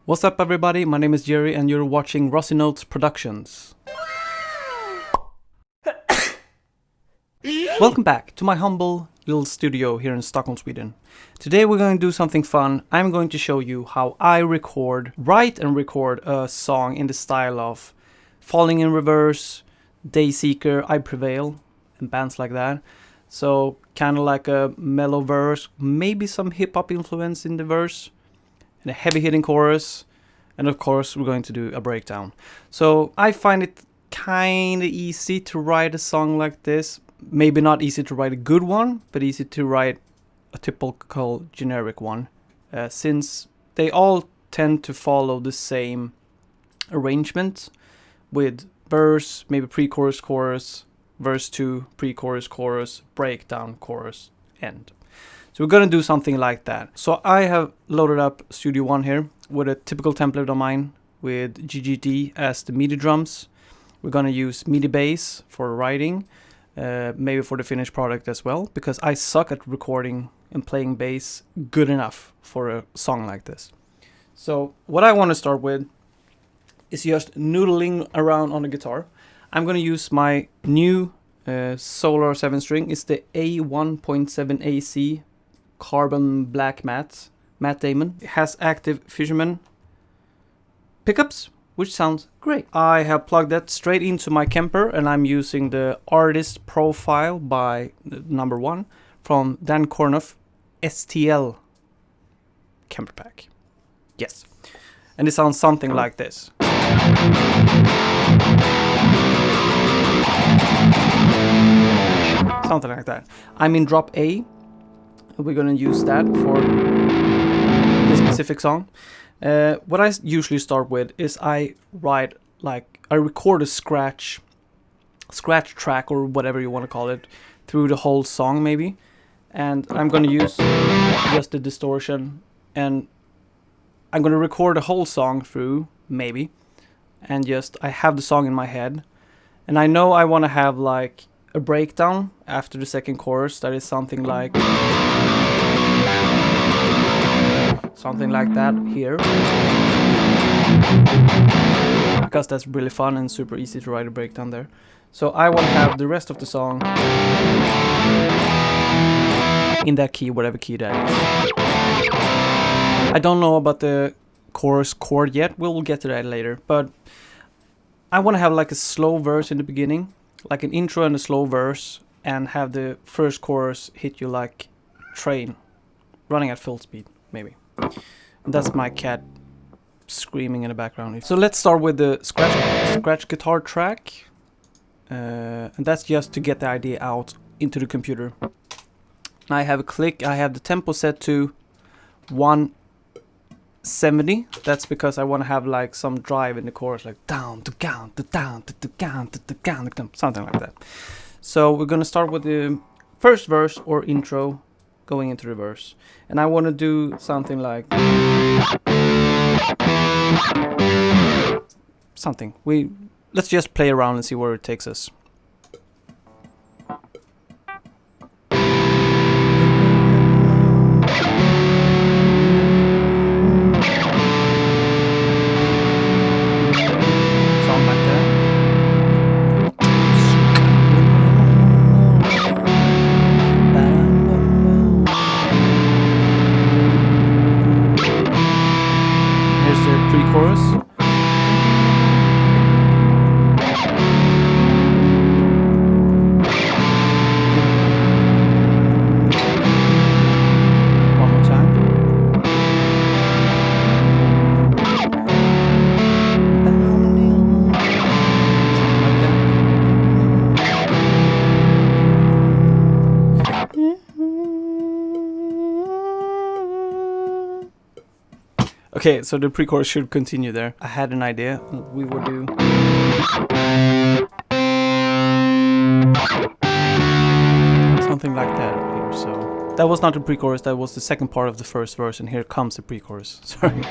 What's up everybody, my name is Jerry and you're watching Rossi Notes Productions. Welcome back to my humble little studio here in Stockholm, Sweden. Today we're going to do something fun. I'm going to show you how I write and record a song in the style of Falling in Reverse, Dayseeker, Prevail, and bands like that. So kind of like a mellow verse, maybe some hip-hop influence in the verse, and a heavy-hitting chorus, and of course we're going to do a breakdown. So I find it kind of easy to write a song like this. Maybe not easy to write a good one, but easy to write a typical generic one, since they all tend to follow the same arrangement with verse, maybe pre-chorus, chorus, verse 2, pre-chorus, chorus, breakdown, chorus, end. So we're gonna do something like that. So I have loaded up Studio One here with a typical template of mine with GGD as the MIDI drums. We're gonna use MIDI bass for writing, maybe for the finished product as well, because I suck at recording and playing bass good enough for a song like this. So what I want to start with is just noodling around on the guitar. I'm gonna use my new Solar 7-string. It's the A1.7 AC carbon black matte Damon. It has active Fisherman pickups, which sounds great. I have plugged that straight into my Kemper, and I'm using the Artist Profile by number 1 from Dan Kornoff STL Kemper pack. Yes, and it sounds something like this. Something like that. I'm in drop A. We're gonna use that for this specific song. What I usually start with is I record a scratch track or whatever you want to call it through the whole song maybe, and I'm gonna use just the distortion, and I'm gonna record the whole song through maybe, and just I have the song in my head, and I know I want to have like a breakdown after the second chorus that is something like that here, because that's really fun and super easy to write a breakdown there. So I want to have the rest of the song in that key, whatever key that is. I don't know about the chorus chord yet, we'll get to that later, but I want to have like a slow verse in the beginning, like an intro and a slow verse, and have the first chorus hit you like train running at full speed maybe. And that's my cat screaming in the background. So let's start with the scratch guitar track, and that's just to get the idea out into the computer. I have a click. I have the tempo set to 170. That's because I want to have like some drive in the chorus, like down to down to down to down to down, something like that. So we're gonna start with the first verse or intro going into the verse, and I want to do something like something. Let's just play around and see where it takes us. Pre-chorus. One more time. Okay, so the pre-chorus should continue there. I had an idea. We would do something like that here. So that was not the pre-chorus, that was the second part of the first verse, and here comes the pre-chorus. Sorry.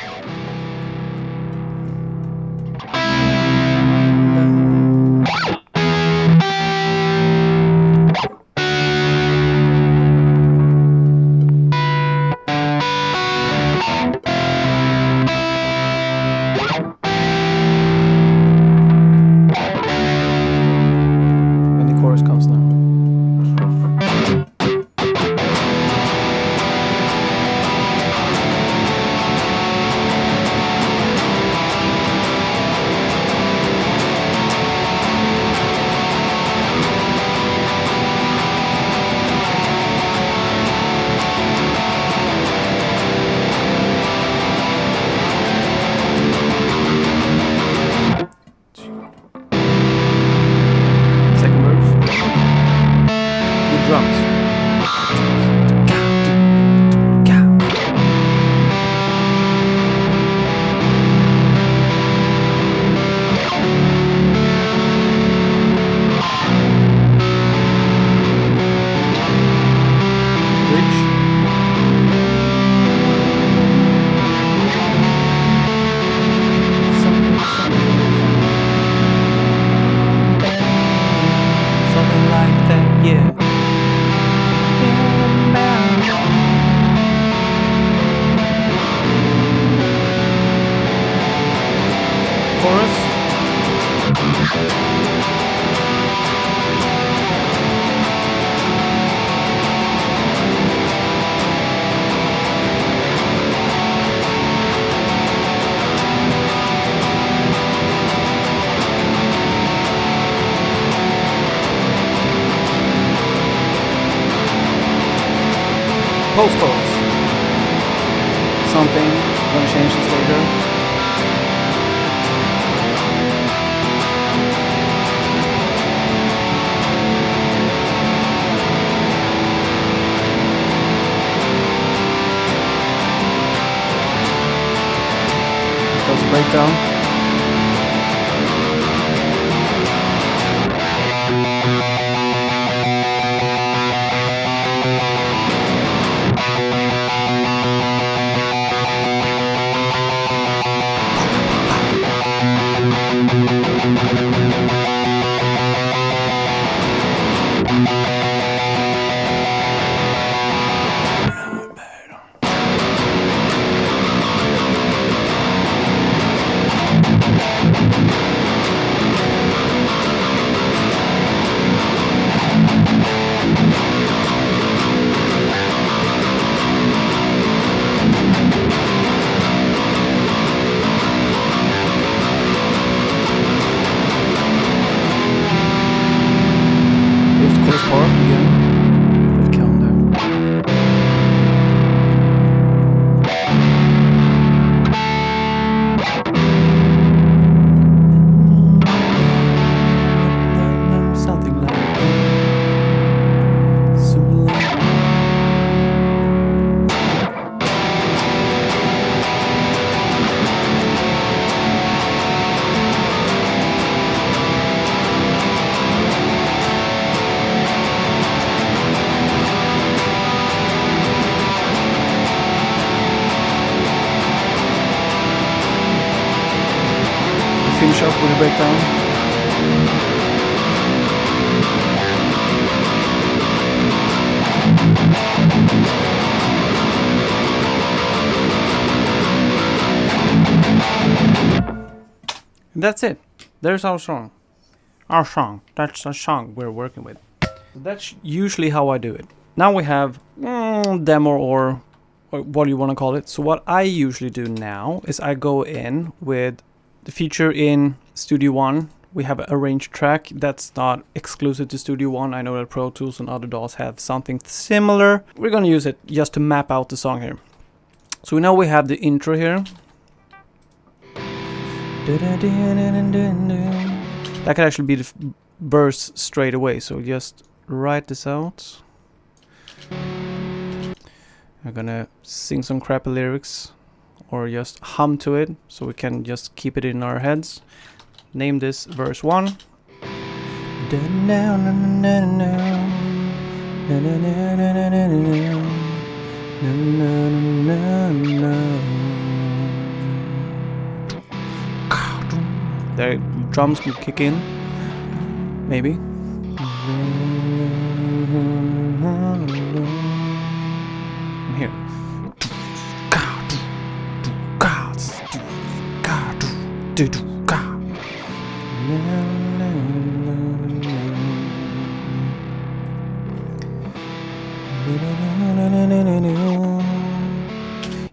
postcodes. Something. I'm gonna change this later. Breakdown. Finish up with a breakdown. And that's it. There's our song. Our song. That's the song we're working with. That's usually how I do it. Now we have demo or what do you want to call it. So what I usually do now is I go in with the feature in Studio One. We have an arranged track that's not exclusive to Studio One. I know that Pro Tools and other DAWs have something similar. We're gonna use it just to map out the song here. So we know we have the intro here. That could actually be the verse straight away. So just write this out. I'm gonna sing some crappy lyrics or just hum to it so we can just keep it in our heads. Name this verse 1. There, drums will kick in, maybe. And here.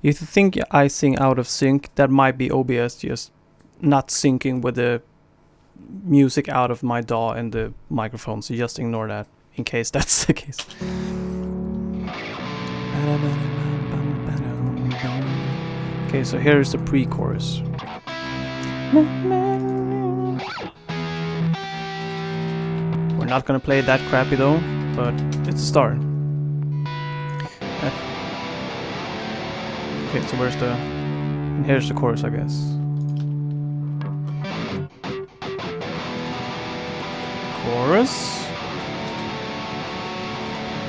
If you think I sing out of sync, that might be OBS just not syncing with the music out of my DAW and the microphone, so just ignore that in case that's the case. Okay, so here's the pre-chorus. We're not gonna play that crappy though, but it's a start. Okay, so where's the... And here's the chorus, I guess. Chorus.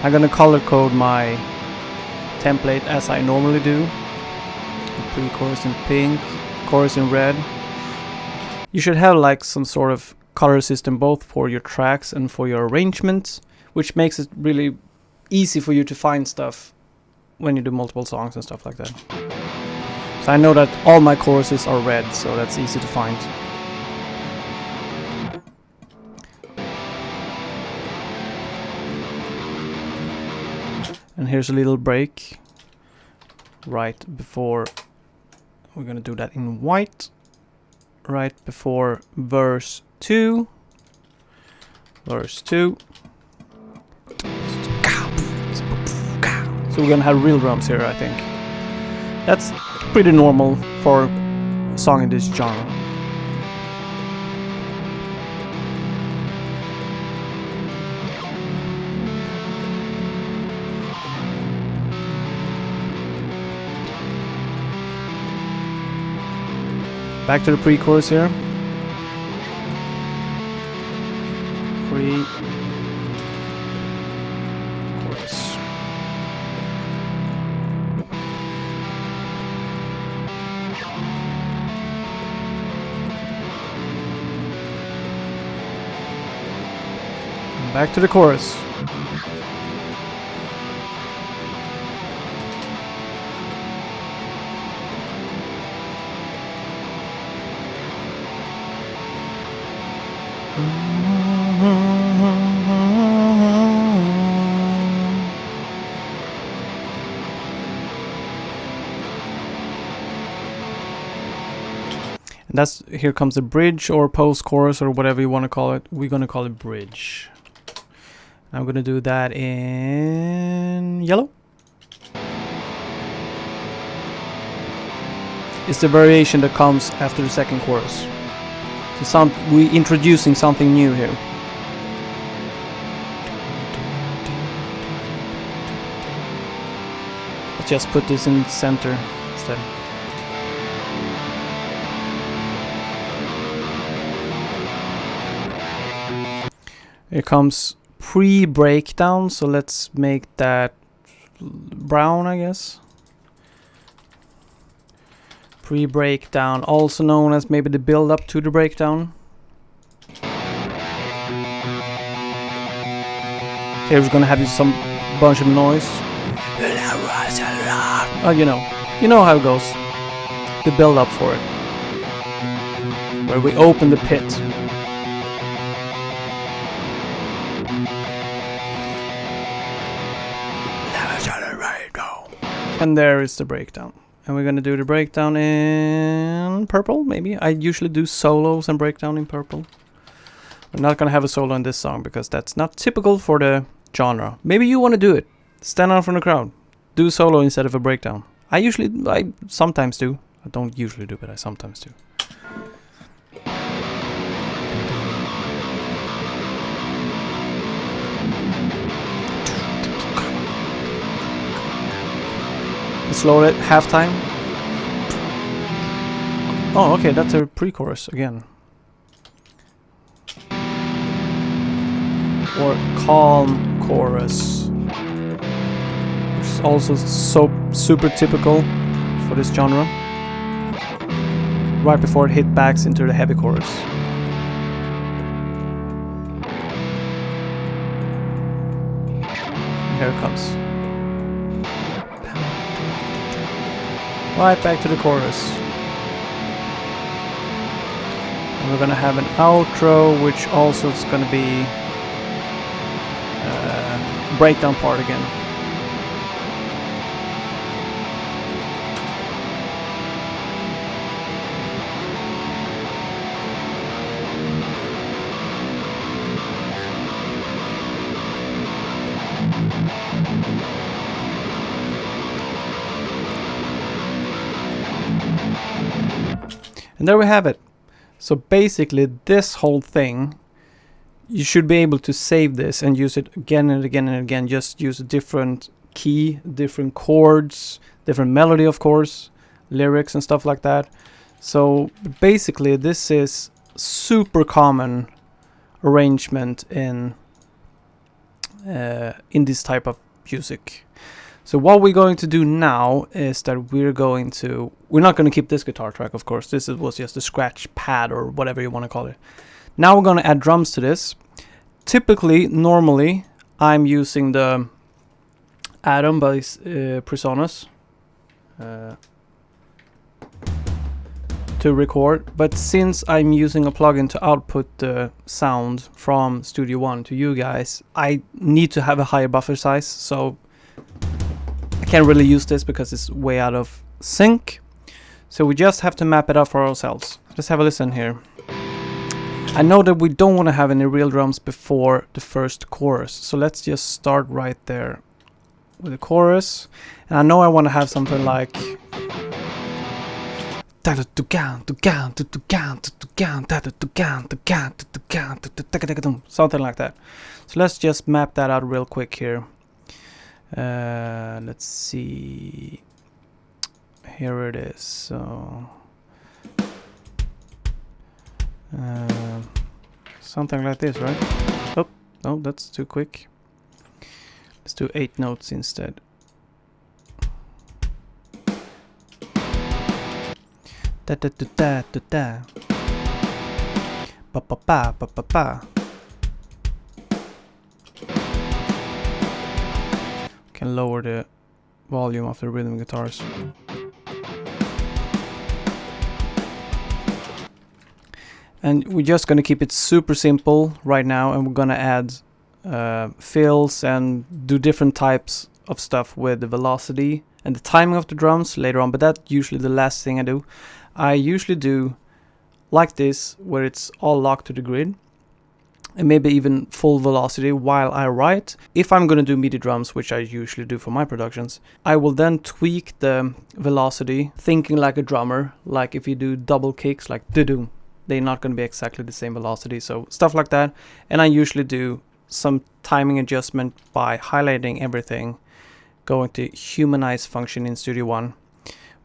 I'm gonna color code my template as I normally do. Pre-chorus in pink, chorus in red. You should have like some sort of color system both for your tracks and for your arrangements, which makes it really easy for you to find stuff when you do multiple songs and stuff like that. So I know that all my choruses are red, so that's easy to find. And here's a little break right before, we're gonna do that in white, right before verse 2. Verse 2. So we're gonna have real drums here, I think. That's pretty normal for a song in this genre. Back to the pre-chorus here. Pre-chorus. And back to the chorus. And that's, here comes the bridge or post-chorus or whatever you want to call it. We're gonna call it bridge. I'm gonna do that in yellow. It's the variation that comes after the second chorus. So we're introducing something new here. Let's just put this in center instead. Here comes pre-breakdown, so let's make that brown, I guess. Pre-breakdown, also known as maybe the build-up to the breakdown. Here's gonna have some bunch of noise. Oh, you know how it goes. The build-up for it, where we open the pit. And there is the breakdown. And we're gonna do the breakdown in purple, maybe. I usually do solos and breakdown in purple. We're not gonna have a solo in this song because that's not typical for the genre. Maybe you wanna do it. Stand out from the crowd. Do a solo instead of a breakdown. I sometimes do. I don't usually do, but I sometimes do. Slow it halftime. Oh, okay, that's a pre-chorus again. Or calm chorus, which is also so super typical for this genre. Right before it hit backs into the heavy chorus. And here it comes. Right back to the chorus. And we're gonna have an outro, which also is gonna be breakdown part again. And there we have it. So basically this whole thing, you should be able to save this and use it again and again and again. Just use a different key, different chords, different melody, of course, lyrics and stuff like that. So basically this is super common arrangement in this type of music. So what we're going to do now is that we're not going to keep this guitar track, of course. This was just a scratch pad or whatever you want to call it. Now we're going to add drums to this. Normally, I'm using the Atom by Presonus to record. But since I'm using a plugin to output the sound from Studio One to you guys, I need to have a higher buffer size. So I can't really use this because it's way out of sync. So we just have to map it out for ourselves. Let's have a listen here. I know that we don't want to have any real drums before the first chorus. So let's just start right there with the chorus. And I know I want to have something like something like that. So let's just map that out real quick here. Let's see. Here it is. So something like this, right? Oh, no, that's too quick. Let's do 8 notes instead. Da da da da da da. Ba ba ba ba ba ba. Can lower the volume of the rhythm guitars. And we're just gonna keep it super simple right now, and we're gonna add fills and do different types of stuff with the velocity and the timing of the drums later on, but that's usually the last thing I do. I usually do like this, where it's all locked to the grid, and maybe even full velocity while I write. If I'm gonna do MIDI drums, which I usually do for my productions, I will then tweak the velocity, thinking like a drummer, like if you do double kicks, like do-do, they're not gonna be exactly the same velocity, so stuff like that. And I usually do some timing adjustment by highlighting everything, going to humanize function in Studio One.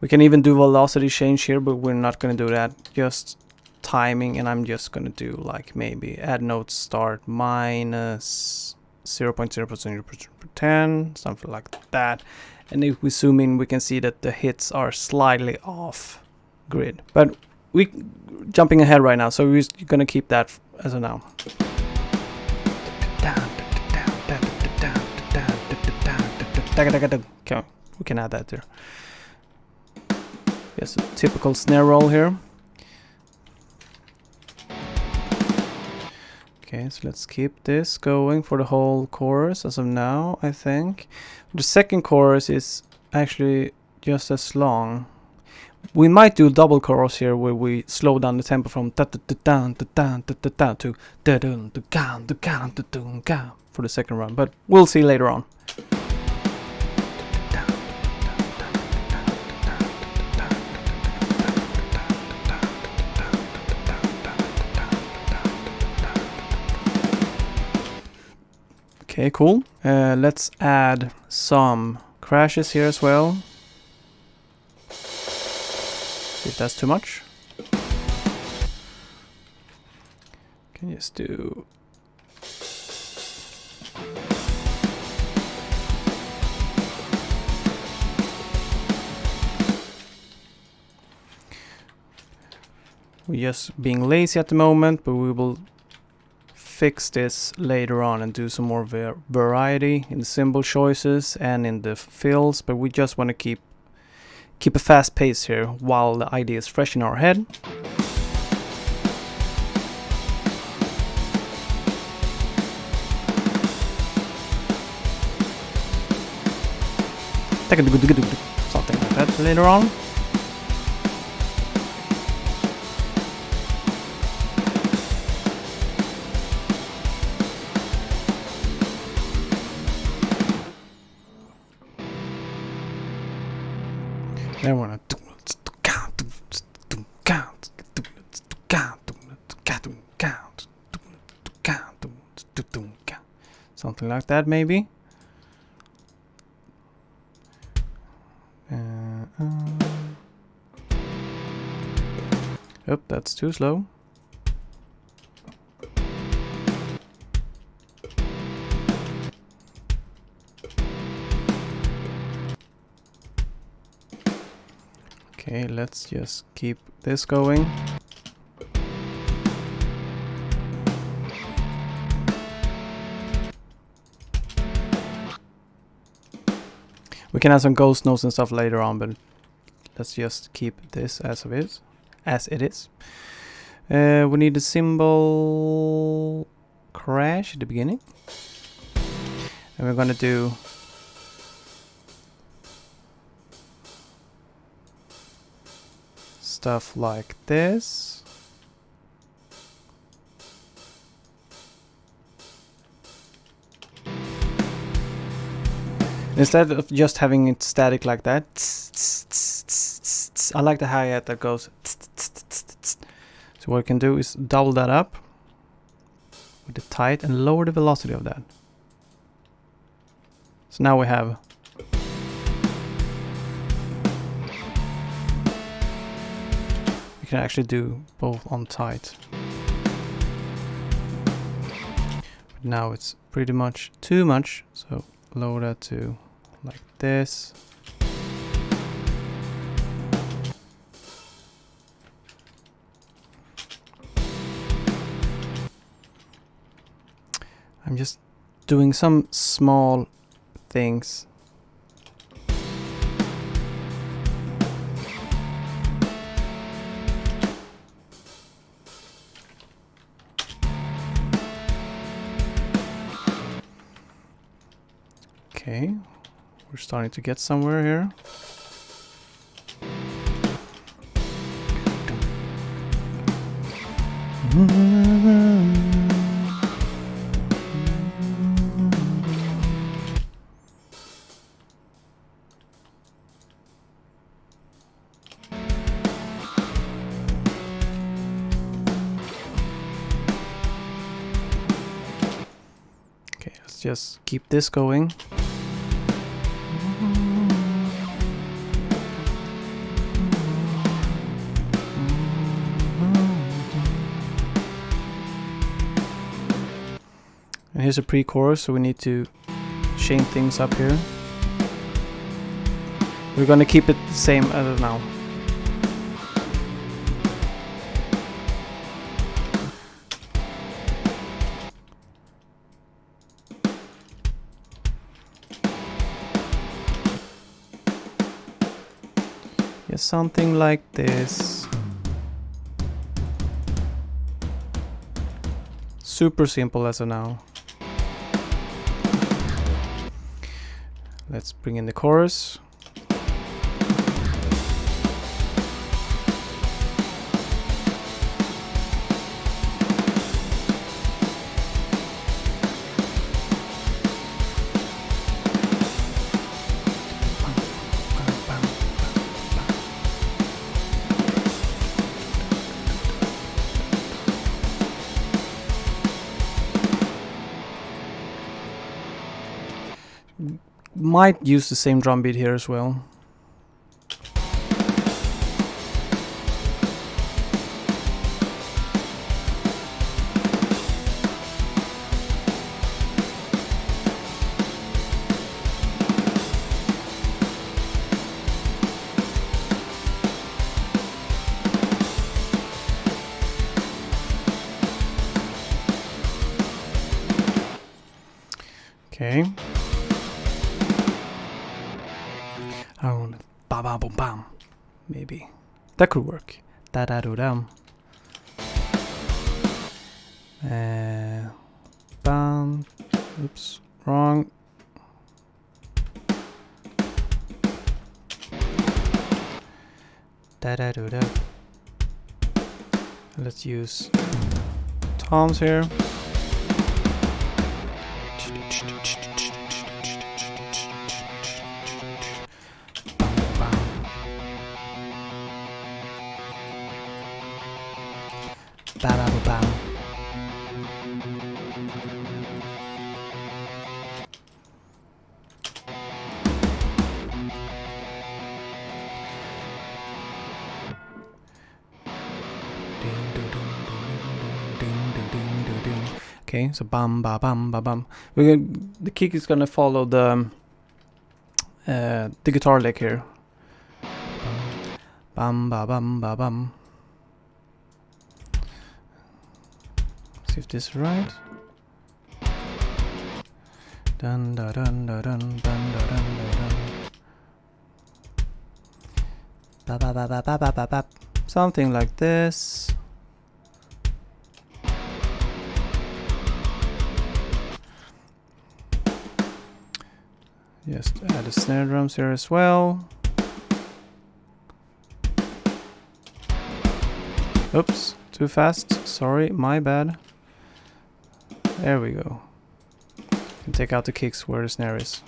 We can even do velocity change here, but we're not going to do that. Just timing, and I'm just going to do like maybe add note start minus 0.0%, something like that. And if we zoom in, we can see that the hits are slightly off grid. But we jumping ahead right now, so we're going to keep that as of now. Okay, we can add that there. Yes, a typical snare roll here. Okay, so let's keep this going for the whole chorus as of now, I think. The second chorus is actually just as long. We might do a double chorus here where we slow down the tempo from to for the second run, but we'll see later on. Okay, cool. Let's add some crashes here as well. If that's too much. Can just do. We're just being lazy at the moment, but we will fix this later on and do some more variety in the cymbal choices and in the fills, but we just want to keep a fast pace here while the idea is fresh in our head. Something like that later on. Then we're gonna something like that, maybe. Yep, that's too slow. Okay, let's just keep this going. We can add some ghost notes and stuff later on, but let's just keep this as it is. We need a cymbal crash at the beginning, and we're gonna do stuff like this. Instead of just having it static like that, I like the hi-hat that goes. So what I can do is double that up with the tight and lower the velocity of that. So now we have we can actually do both on tight. But now it's pretty much too much, so lower that to like this. I'm just doing some small things. Okay, we're starting to get somewhere here. Okay, let's just keep this going. And here's a pre-chorus, so we need to change things up here. We're gonna keep it the same as now. Yeah, something like this. Super simple as of now. Let's bring in the chorus. Might use the same drum beat here as well. Okay. Oh, ba ba boom bam. Maybe that could work. Da da do dam. Bam. Oops, wrong. Da da do da. Let's use toms here. Ba-ba-ba-bam. Okay, so bam ba bam ba bam. The kick is gonna follow the guitar lick here. Bam ba bam ba bam. See if this is right. Dun da dun da dun dun da dun da dun. Ba ba ba ba ba ba ba ba. Something like this. Just add the snare drums here as well. Oops, too fast. Sorry, my bad. There we go. You can take out the kicks where the snare is.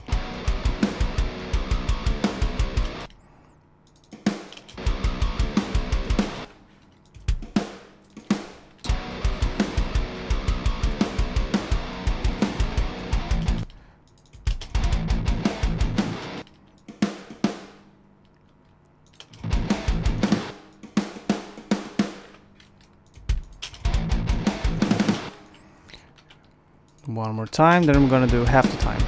One more time, then I'm gonna do half the time.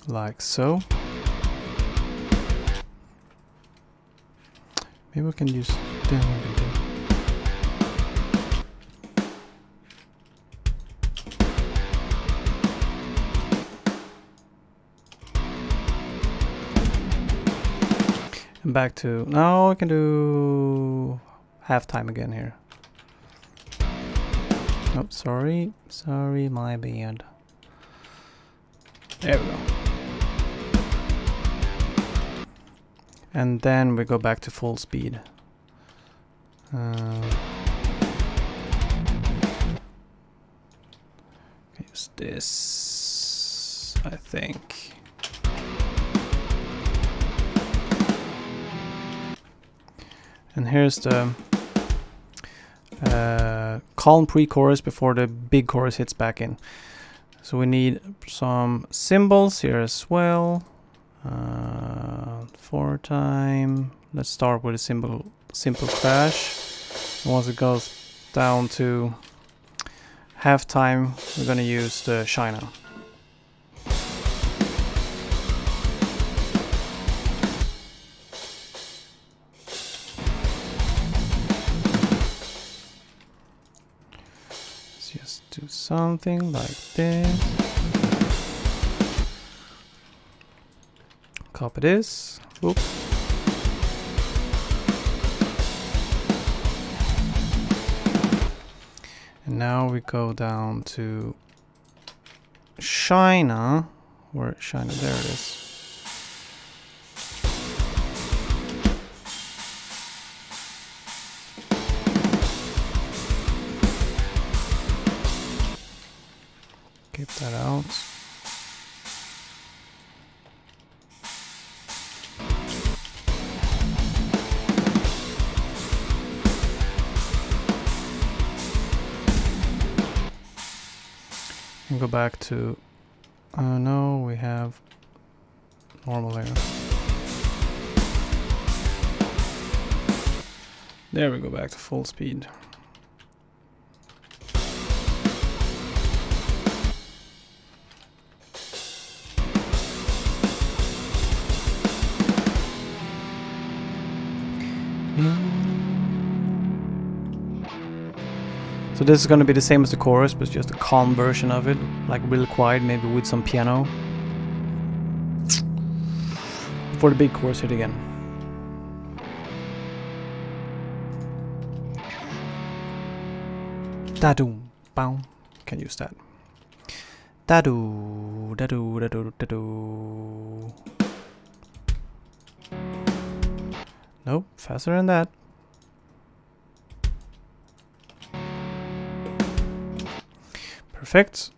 Like so. Maybe we can use... And back to... Now I can do half time again here. Oh, sorry. Sorry, my bad. There we go. And then we go back to full speed. Use this, I think. And here's the calm pre-chorus before the big chorus hits back in. So we need some cymbals here as well. 4 time. Let's start with a simple crash. Once it goes down to half time, we're gonna use the China. Let's just do something like this. Copy this. Whoop. And now we go down to China. Where China? There it is. Keep that out. And go back to, no, we have normal here. There we go, back to full speed. So this is going to be the same as the chorus, but just a calm version of it, like really quiet, maybe with some piano. Before the big chorus hit again. Da-doo, bow. Can use that. Da-doo, da-doo, da-doo, da-doo. Nope, faster than that. Perfect.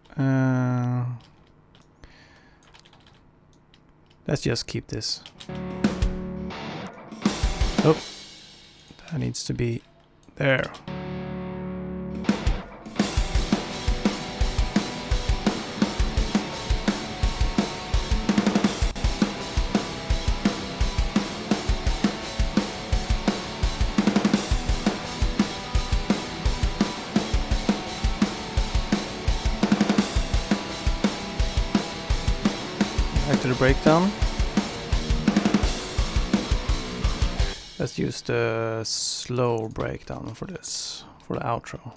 Let's just keep this. Oh, that needs to be there. Back to the breakdown. Let's use the slow breakdown for this, for the outro.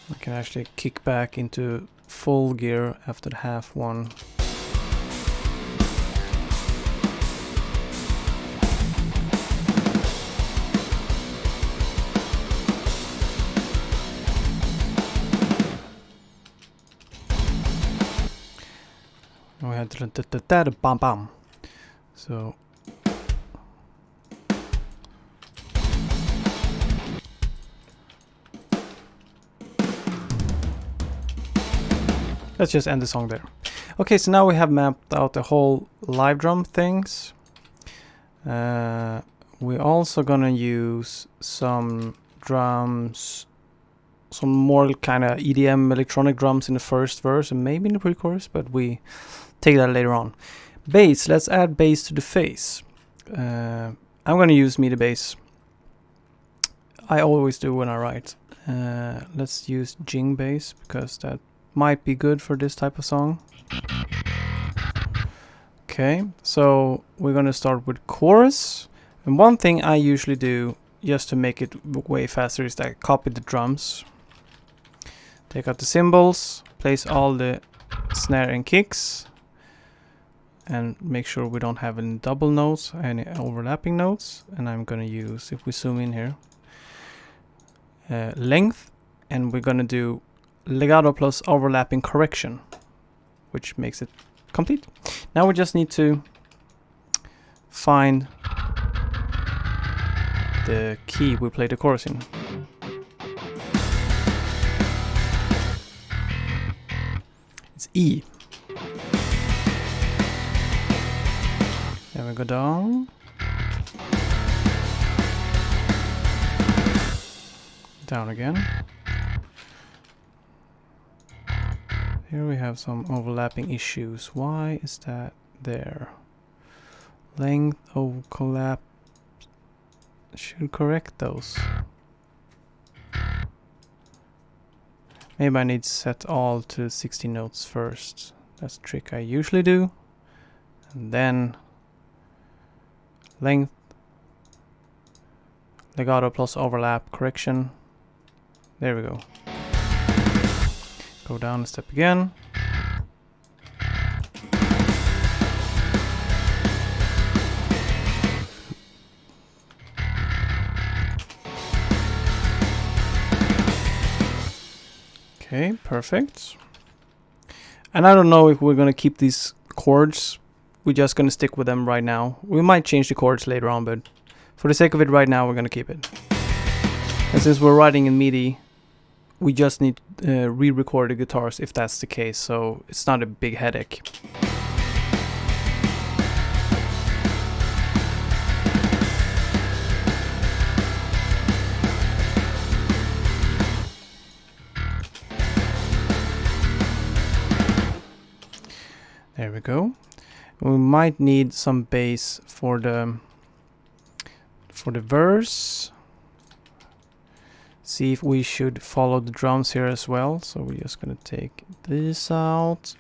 I can actually kick back into full gear after the half one. We had bam bam. So let's just end the song there. Okay, so now we have mapped out the whole live drum things. We're also gonna use some drums some more kind of EDM electronic drums in the first verse and maybe in the pre-chorus, but we take that later on. Bass, let's add bass to the face. I'm going to use MIDI bass. I always do when I write. Let's use Jing bass because that might be good for this type of song. Okay, so we're going to start with chorus. And one thing I usually do just to make it way faster is that I copy the drums. Take out the cymbals, place all the snare and kicks, and make sure we don't have any double notes, any overlapping notes. And I'm going to use, if we zoom in here, length, and we're going to do legato plus overlapping correction, which makes it complete. Now we just need to find the key we play the chorus in. It's E. Then we go down. Down again. Here we have some overlapping issues. Why is that there? Length overlap should correct those. Maybe I need to set all to 60 notes first. That's a trick I usually do. And then length, legato plus overlap correction. There we go. Go down a step again. Okay, perfect. And I don't know if we're going to keep these chords. We're just going to stick with them right now. We might change the chords later on, but for the sake of it right now, we're going to keep it. And since we're writing in MIDI, we just need to re-record the guitars if that's the case, so it's not a big headache. There we go. We might need some bass for the verse. See if we should follow the drums here as well. So we're just gonna take this out.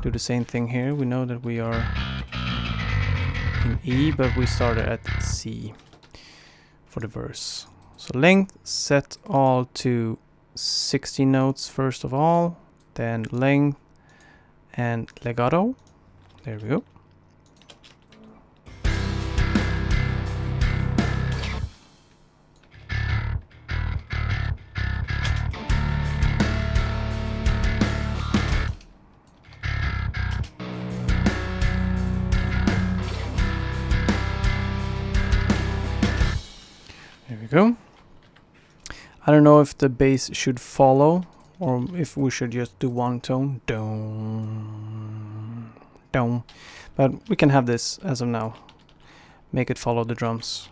Do the same thing here. We know that we are in E, but we started at C for the verse. So length, set all to 60 notes first of all, then length and legato. There we go. There we go. I don't know if the bass should follow or if we should just do one tone. Dum, dum. But we can have this as of now. Make it follow the drums.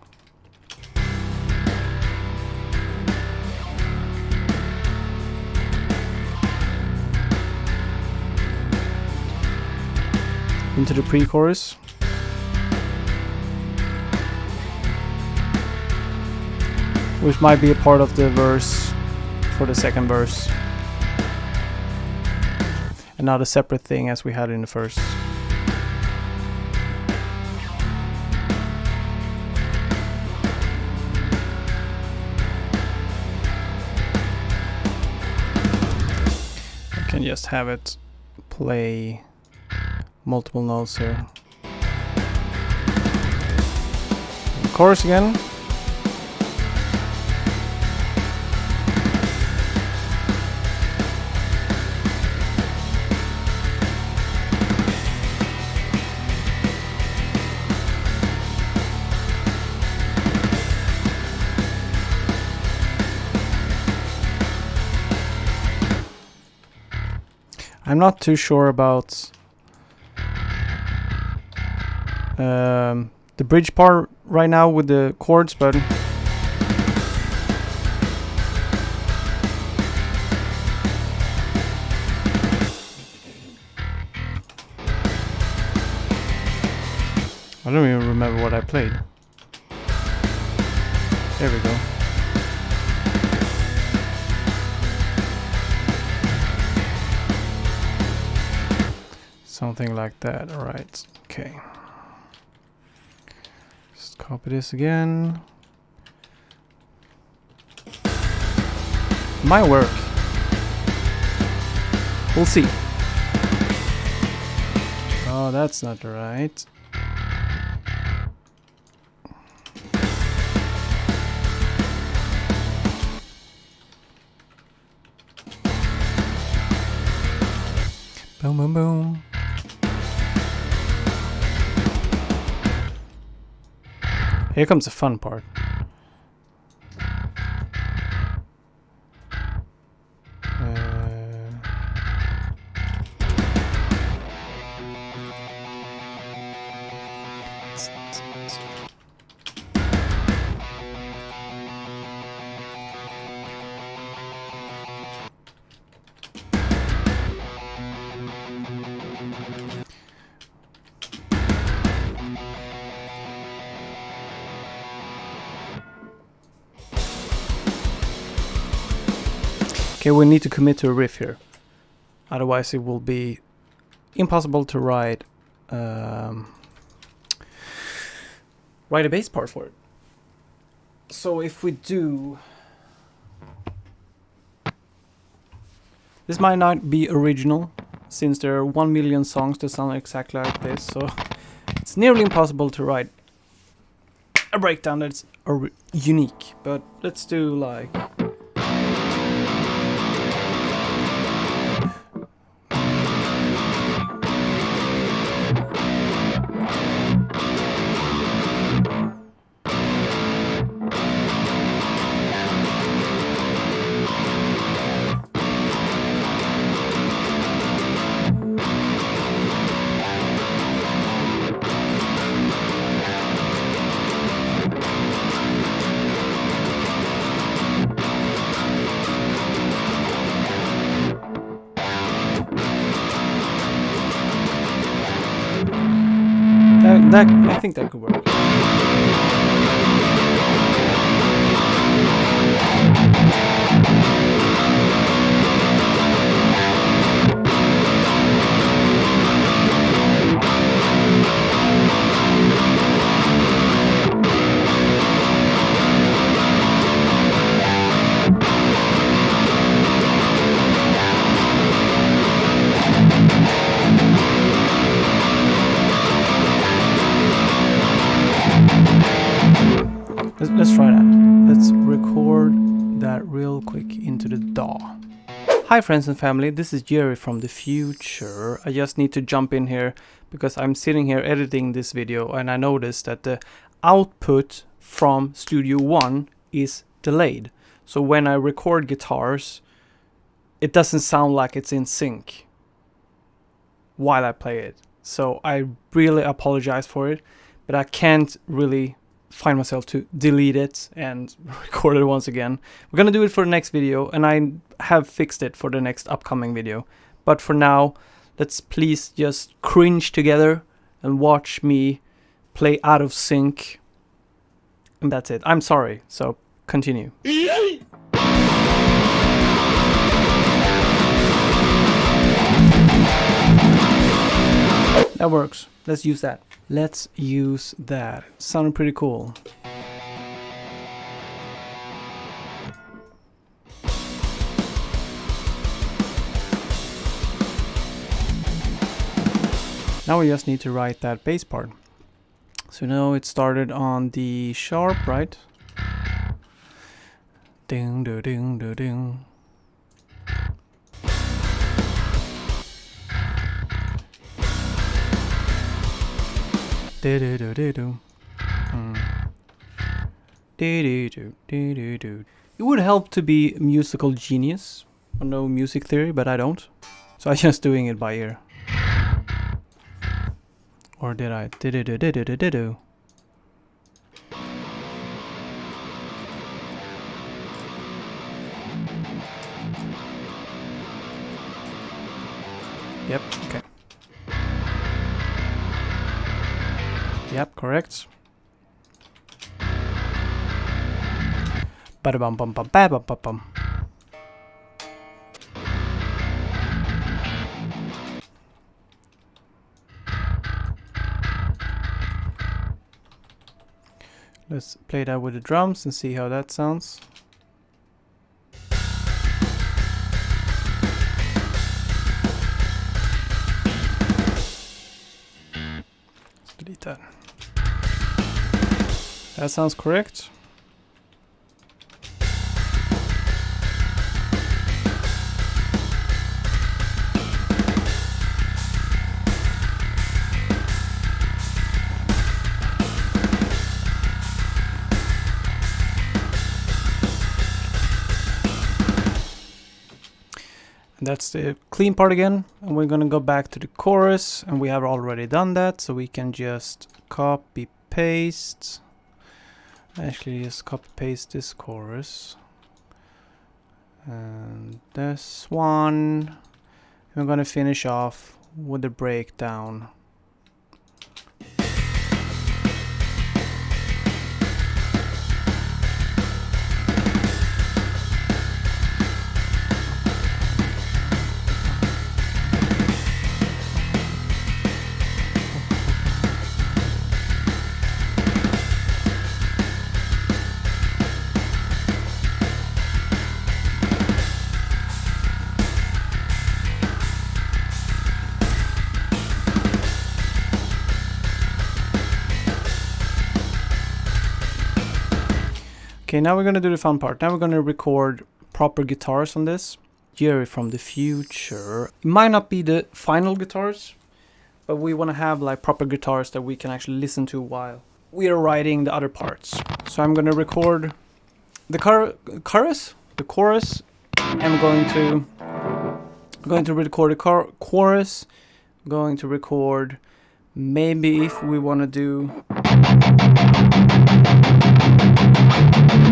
Into the pre-chorus. Which might be a part of the verse for the second verse. And not a separate thing as we had in the first. I can just have it play multiple notes here. Chorus again. I'm not too sure about the bridge part right now with the chords, but I don't even remember what I played. There we go. Something like that, alright. Okay. Just copy this again. Might work. We'll see. Oh, that's not right. Boom, boom, boom. Here comes the fun part. Okay, we need to commit to a riff here. Otherwise it will be impossible to write a bass part for it. So if we do... This might not be original, since there are 1 million songs that sound exactly like this, so it's nearly impossible to write a breakdown that's unique. But let's do like... I think that could work. Let's try that. Let's record that real quick into the DAW. Hi friends and family, this is Jerry from the future. I just need to jump in here because I'm sitting here editing this video and I noticed that the output from Studio One is delayed. So when I record guitars, it doesn't sound like it's in sync while I play it. So I really apologize for it, but I can't really find myself to delete it and record it once again. We're gonna do it for the next video, and I have fixed it for the next upcoming video. But for now, let's please just cringe together and watch me play out of sync. And that's it. I'm sorry, so continue. That works. Let's use that. Let's use that. Sounded pretty cool. Now we just need to write that bass part. So now it started on the sharp, right? Ding do ding do ding. Do do do do do. Do do do do do do. It would help to be a musical genius. I know music theory, but I don't. So I'm just doing it by ear. Or did I? Do do do do do do do. Yep. Okay. Yep, correct. Ba-da-bum bum bum ba bum bum bum. Let's play that with the drums and see how that sounds. Let's delete that. That sounds correct. That's the clean part again, and we're gonna go back to the chorus, and we have already done that, so we can just copy paste. Actually, just copy paste this chorus and this one. We're gonna finish off with the breakdown. Okay, now we're gonna do the fun part. Now we're gonna record proper guitars on this. Jerry from the future. It might not be the final guitars, but we wanna have like proper guitars that we can actually listen to while we are writing the other parts. So I'm gonna record the chorus. I'm going to record the chorus. Going to record maybe if we wanna do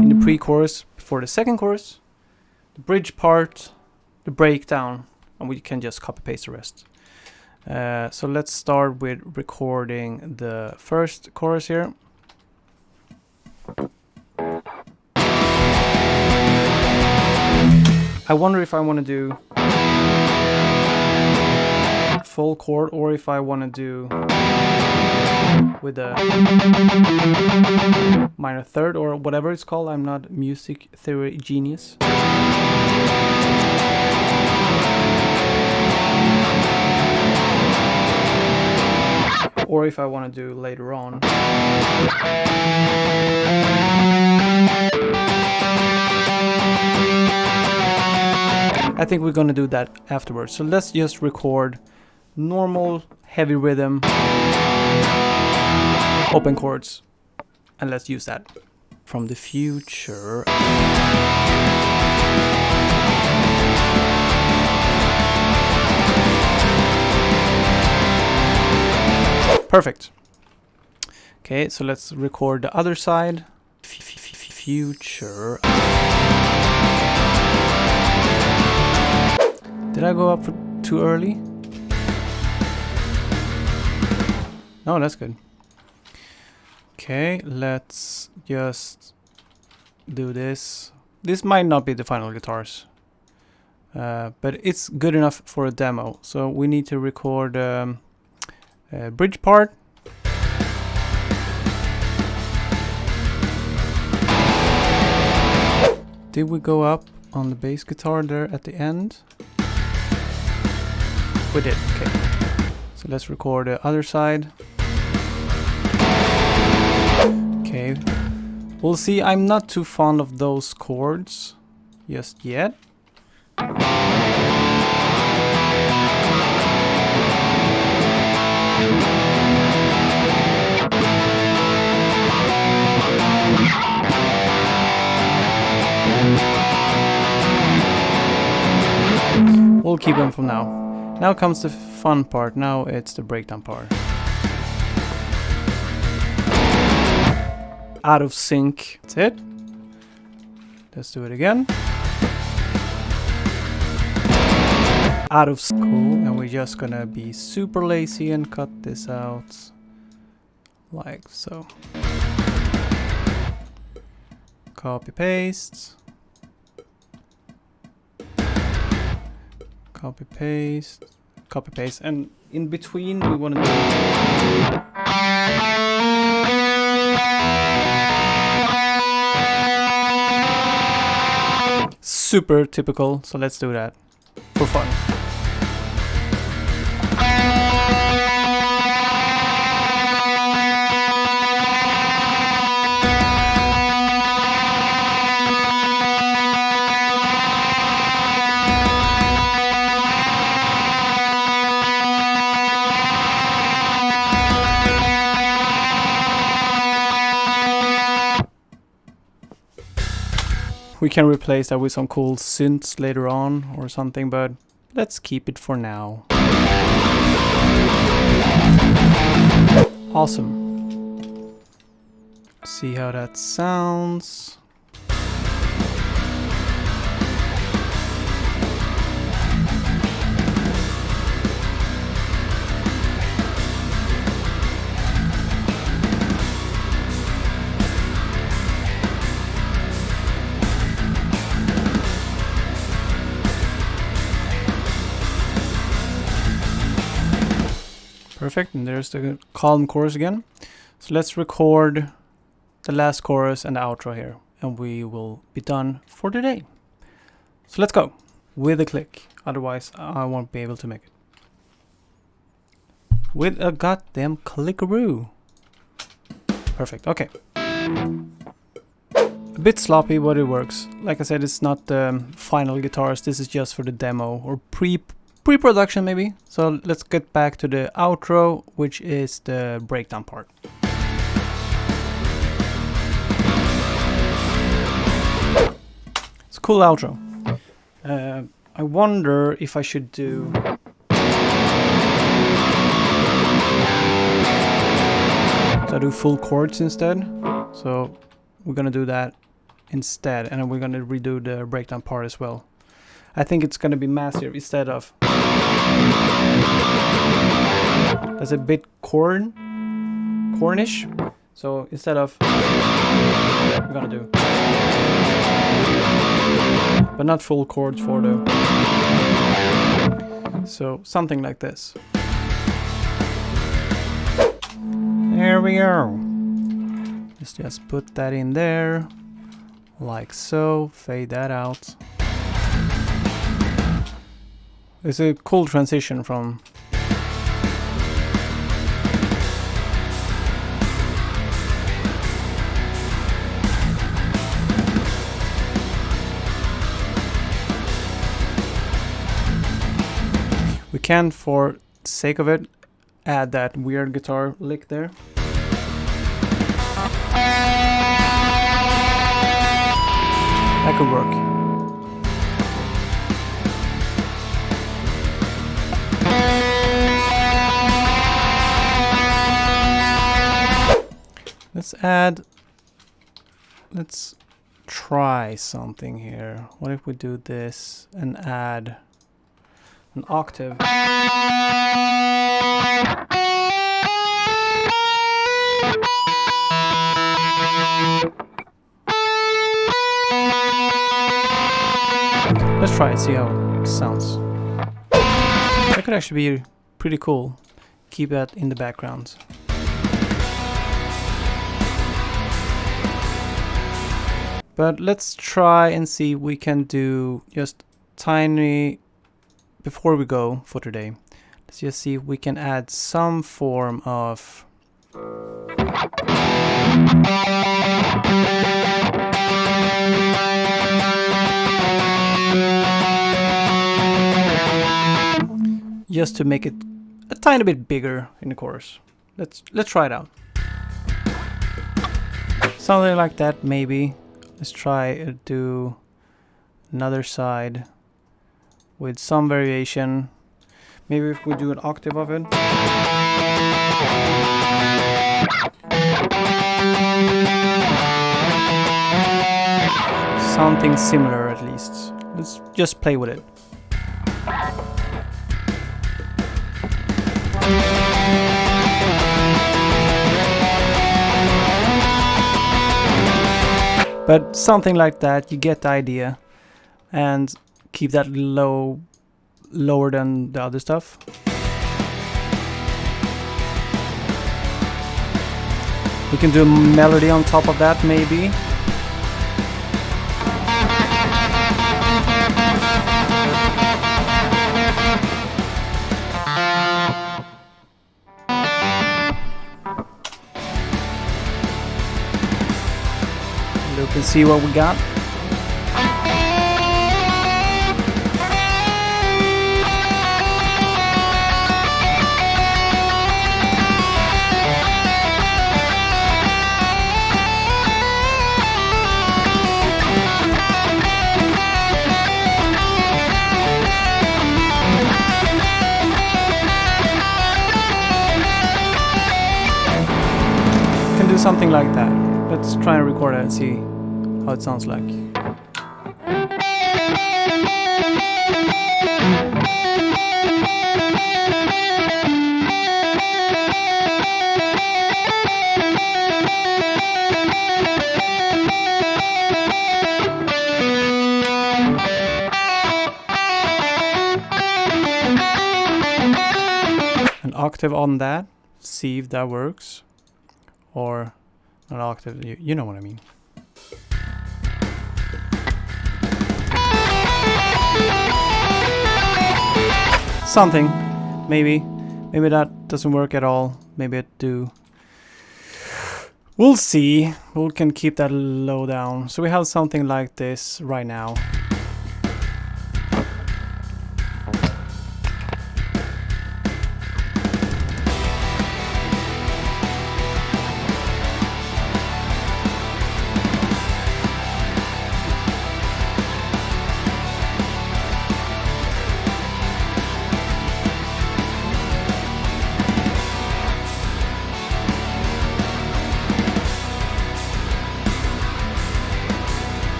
in the pre-chorus before the second chorus, the bridge part, the breakdown, and we can just copy paste the rest. So let's start with recording the first chorus here. I wonder if I want to do full chord or if I want to do with a minor third or whatever it's called. I'm not music theory genius. Or if I want to do later on. I think we're gonna do that afterwards. So let's just record normal heavy rhythm, open chords, and let's use that. From the future. Perfect. Okay, so let's record the other side. Future. Did I go up for too early? No, that's good. Okay, let's just do this. This might not be the final guitars, but it's good enough for a demo. So we need to record bridge part. Did we go up on the bass guitar there at the end? We did, okay. So let's record the other side. Okay, we'll see. I'm not too fond of those chords just yet. We'll keep them from now. Now comes the fun part. Now it's the breakdown part. Out of sync. That's it. Let's do it again. Out of sync. Cool. And we're just gonna be super lazy and cut this out like so. Copy paste. Copy paste. Copy paste. And in between we want to do super typical, so let's do that for fun. We can replace that with some cool synths later on or something, but let's keep it for now. Awesome. See how that sounds. Perfect, and there's the calm chorus again. So let's record the last chorus and the outro here, and we will be done for today. So let's go with a click, otherwise I won't be able to make it. With a goddamn clickaroo. Perfect, okay. A bit sloppy, but it works. Like I said, it's not the final guitars, this is just for the demo or pre-production maybe. So let's get back to the outro, which is the breakdown part. It's a cool outro. I wonder if I should do full chords instead. So we're gonna do that instead, and then we're gonna redo the breakdown part as well. I think it's gonna be massive instead of. That's a bit cornish. So instead of, we're gonna do, but not full chords for the. So something like this. There we go. Let's just put that in there, like so. Fade that out. It's a cool transition from. We can, for sake of it, add that weird guitar lick there. That could work. Let's try something here. What if we do this and add an octave? Let's try it, see how it sounds. That could actually be pretty cool. Keep that in the background. But let's try and see if we can do just tiny, before we go for today, let's just see if we can add some form of just to make it a tiny bit bigger in the chorus. Let's try it out. Something like that maybe. Let's try to do another side with some variation. Maybe if we do an octave of it. Something similar at least. Let's just play with it. But something like that, you get the idea. And keep that lower than the other stuff. We can do a melody on top of that, maybe. Look and see what we got. Can do something like that. Let's try and record it and see how it sounds like. An octave on that, see if that works. Or an octave, you know what I mean. Something, maybe that doesn't work at all. Maybe it do. We'll see. We can keep that low down. So we have something like this right now.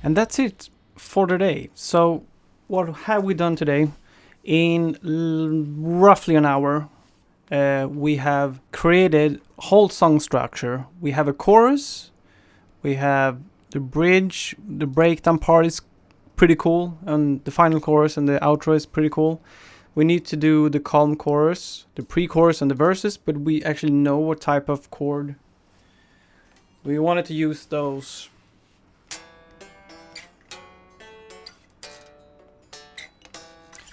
And that's it for today. So what have we done today? In roughly an hour, we have created whole song structure. We have a chorus, we have the bridge, the breakdown part is pretty cool, and the final chorus and the outro is pretty cool. We need to do the calm chorus, the pre-chorus and the verses, but we actually know what type of chord. We wanted to use those.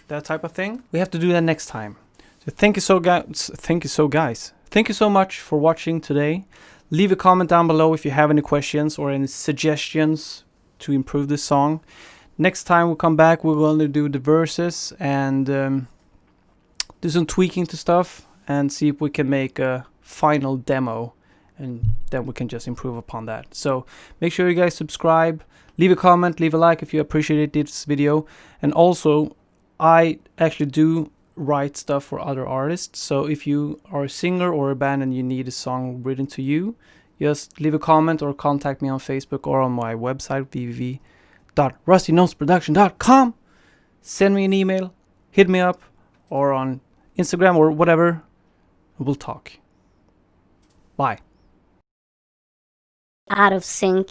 That type of thing. We have to do that next time. So thank you so guys. Thank you so much for watching today. Leave a comment down below if you have any questions or any suggestions to improve this song. Next time we'll come back, we're going to do the verses and do some tweaking to stuff and see if we can make a final demo, and then we can just improve upon that. So make sure you guys subscribe, leave a comment, leave a like if you appreciated this video. And also, I actually do write stuff for other artists, so if you are a singer or a band and you need a song written to you, just leave a comment or contact me on Facebook or on my website www.rustynoseproduction.com. Send me an email, hit me up, or on Instagram or whatever. We'll talk. Bye. Out of sync.